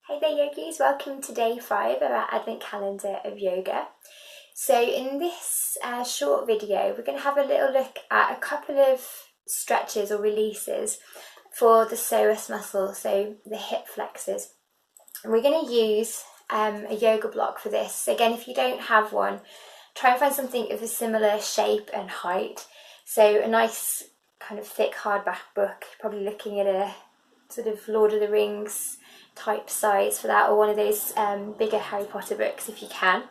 Hey there yogis, welcome to day 5 of our advent calendar of yoga. So in this short video we're going to have a little look at a couple of stretches or releases for the psoas muscle, so the hip flexors. And we're going to use a yoga block for this. So again, if you don't have one, try and find something of a similar shape and height. So a nice kind of thick hardback book, probably looking at a sort of Lord of the Rings type size for that, or one of those bigger Harry Potter books if you can.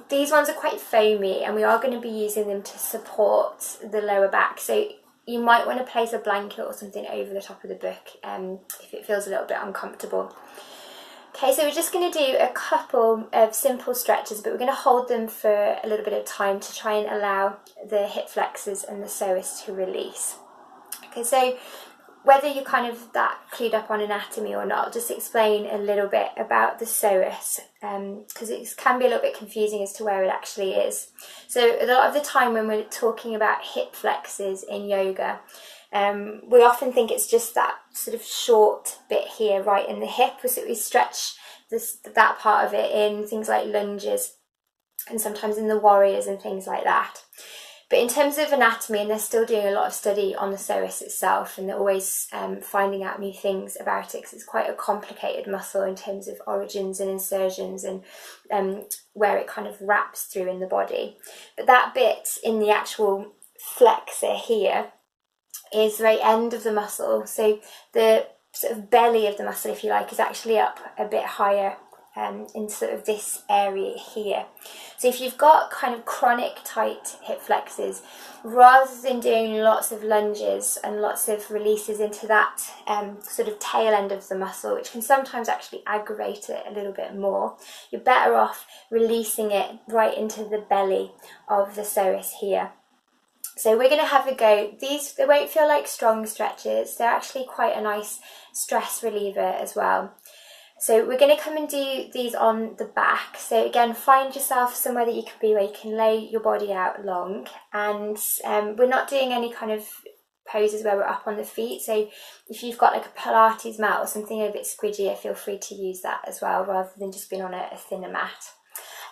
These ones are quite foamy and we are going to be using them to support the lower back, so you might want to place a blanket or something over the top of the book if it feels a little bit uncomfortable. Okay, so we're just going to do a couple of simple stretches, but we're going to hold them for a little bit of time to try and allow the hip flexors and the psoas to release. Okay, so whether you're kind of that clued up on anatomy or not, I'll just explain a little bit about the psoas, because it can be a little bit confusing as to where it actually is. So a lot of the time when we're talking about hip flexors in yoga, we often think it's just that sort of short bit here right in the hip, so we stretch that part of it in things like lunges and sometimes in the warriors and things like that. But in terms of anatomy, and they're still doing a lot of study on the psoas itself, and they're always finding out new things about it, because it's quite a complicated muscle in terms of origins and insertions and where it kind of wraps through in the body. But that bit in the actual flexor here is the very end of the muscle. So the sort of belly of the muscle, if you like, is actually up a bit higher in sort of this area here. So if you've got kind of chronic tight hip flexors, rather than doing lots of lunges and lots of releases into that sort of tail end of the muscle, which can sometimes actually aggravate it a little bit more, you're better off releasing it right into the belly of the psoas here. So we're going to have a go. These, they won't feel like strong stretches, they're actually quite a nice stress reliever as well. So we're going to come and do these on the back. So again, find yourself somewhere that you can be where you can lay your body out long, and we're not doing any kind of poses where we're up on the feet. So if you've got like a Pilates mat or something a bit squidgier, feel free to use that as well, rather than just being on a thinner mat.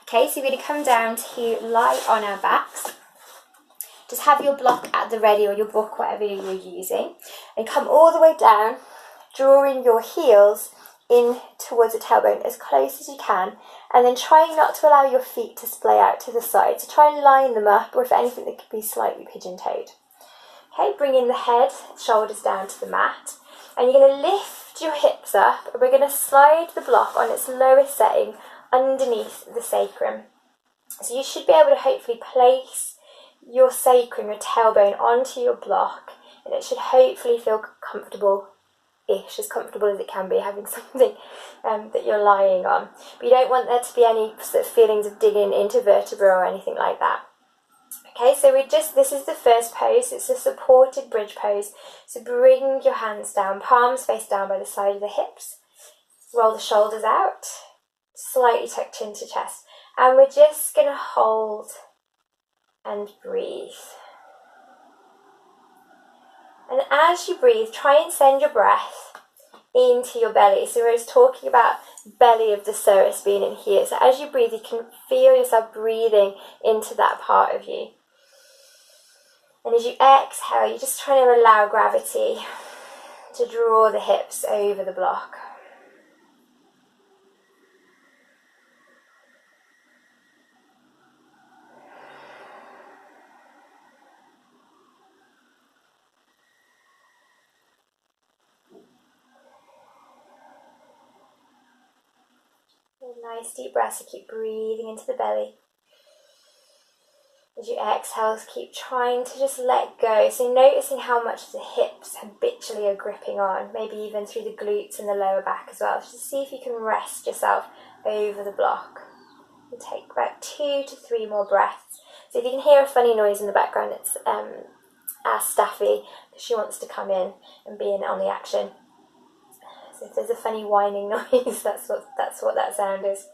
Okay, so we're going to come down to lie on our backs. Just have your block at the ready, or your book, whatever you're using, and come all the way down, drawing your heels in towards the tailbone as close as you can, and then trying not to allow your feet to splay out to the side. So try and line them up, or if anything, they could be slightly pigeon-toed. Okay, bring in the head, shoulders down to the mat, and you're going to lift your hips up, and we're going to slide the block on its lowest setting underneath the sacrum. So you should be able to hopefully place your sacrum, your tailbone, onto your block, and it should hopefully feel comfortable-ish, as comfortable as it can be, having something that you're lying on. But you don't want there to be any sort of feelings of digging into vertebra or anything like that. Okay, so this is the first pose. It's a supported bridge pose. So bring your hands down, palms face down by the side of the hips. Roll the shoulders out, slightly tuck chin to chest. And we're just going to hold and breathe. And as you breathe, try and send your breath into your belly. So we're just talking about belly of the psoas being in here. So as you breathe, you can feel yourself breathing into that part of you. And as you exhale, you're just trying to allow gravity to draw the hips over the block. Nice deep breaths to keep breathing into the belly. As you exhale, keep trying to just let go. So noticing how much the hips habitually are gripping on, maybe even through the glutes and the lower back as well. Just see if you can rest yourself over the block. And take about 2 to 3 more breaths. So if you can hear a funny noise in the background, it's our Staffy, because she wants to come in and be in on the action. So if there's a funny whining noise, that's what that sound is.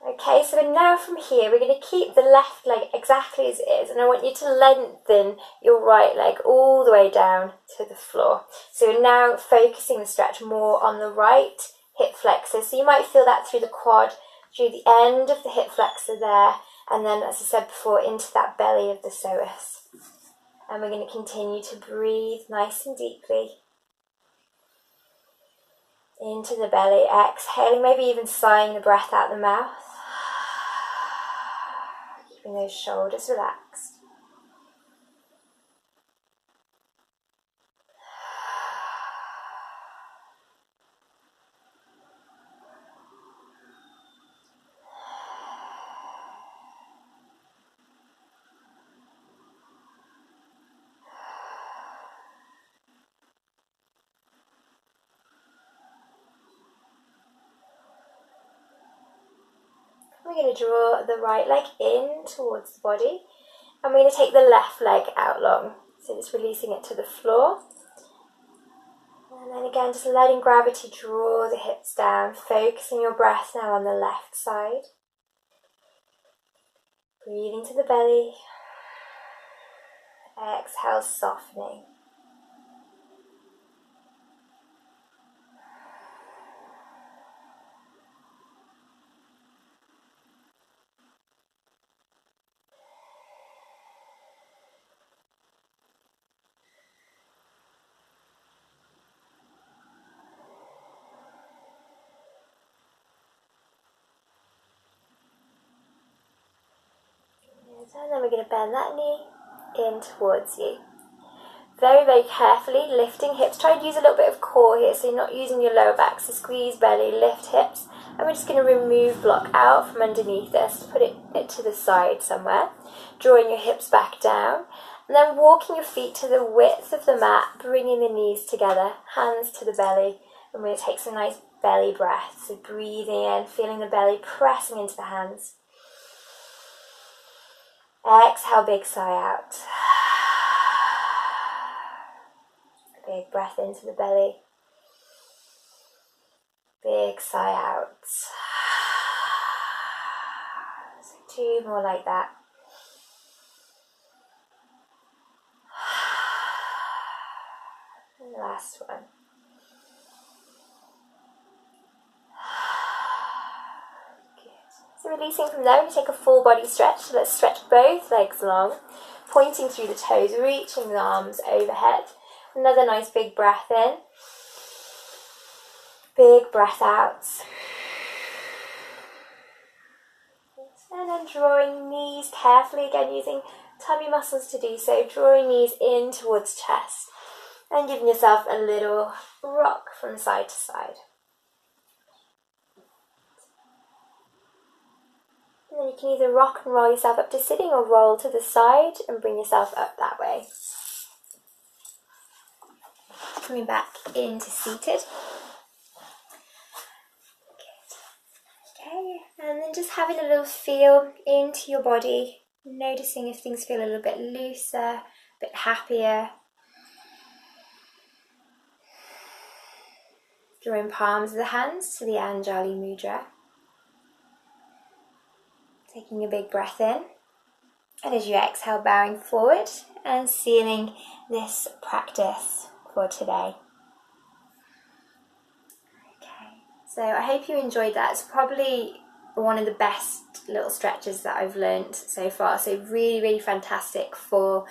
Okay, so now from here we're going to keep the left leg exactly as it is, and I want you to lengthen your right leg all the way down to the floor. So we're now focusing the stretch more on the right hip flexor. So you might feel that through the quad, through the end of the hip flexor there, and then, as I said before, into that belly of the psoas. And we're going to continue to breathe nice and deeply into the belly, exhaling, maybe even sighing the breath out the mouth. Keeping those shoulders relaxed. We're going to draw the right leg in towards the body, and we're going to take the left leg out long. So just releasing it to the floor. And then again, just letting gravity draw the hips down, focusing your breath now on the left side. Breathing to the belly. Exhale, softening. And then we're going to bend that knee in towards you. Very, very carefully lifting hips. Try and use a little bit of core here, so you're not using your lower back. So squeeze belly, lift hips. And we're just going to remove block out from underneath this, put it to the side somewhere. Drawing your hips back down. And then walking your feet to the width of the mat, bringing the knees together, hands to the belly. And we're going to take some nice belly breaths. So breathing in, feeling the belly pressing into the hands. Exhale, big sigh out. Big breath into the belly. Big sigh out. So 2 more like that. And the last one. So releasing from there, we take a full body stretch. So let's stretch both legs long, pointing through the toes, reaching the arms overhead. Another nice big breath in. Big breath out. And then drawing knees carefully, again using tummy muscles to do so, drawing knees in towards chest. And giving yourself a little rock from side to side. And then you can either rock and roll yourself up to sitting or roll to the side and bring yourself up that way. Coming back into seated. Good. Okay, and then just having a little feel into your body, noticing if things feel a little bit looser, a bit happier. Drawing palms of the hands to the Anjali Mudra. Taking a big breath in, and as you exhale, bowing forward and sealing this practice for today. Okay, so I hope you enjoyed that. It's probably one of the best little stretches that I've learned so far. So really, really fantastic for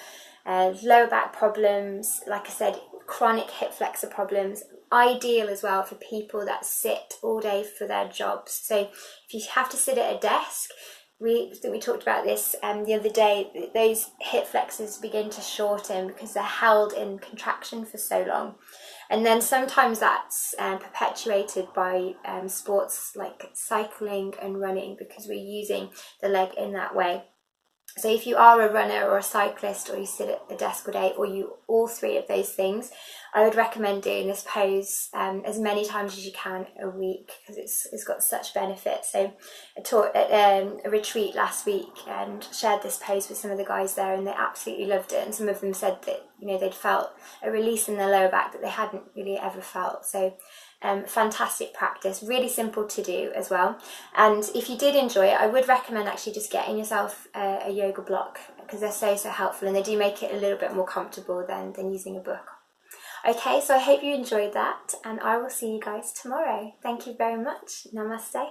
lower back problems, like I said, chronic hip flexor problems. Ideal as well for people that sit all day for their jobs. So if you have to sit at a desk, we talked about this the other day, those hip flexors begin to shorten because they're held in contraction for so long. And then sometimes that's perpetuated by sports like cycling and running, because we're using the leg in that way. So if you are a runner or a cyclist, or you sit at a desk all day, or you all three of those things, I would recommend doing this pose as many times as you can a week, because it's got such benefit. So I taught at a retreat last week and shared this pose with some of the guys there, and they absolutely loved it. And some of them said that you know, they'd felt a release in their lower back that they hadn't really ever felt. So fantastic practice, really simple to do as well. And if you did enjoy it, I would recommend actually just getting yourself a yoga block, because they're so helpful, and they do make it a little bit more comfortable than using a book. Okay, so I hope you enjoyed that, and I will see you guys tomorrow. Thank you very much. Namaste.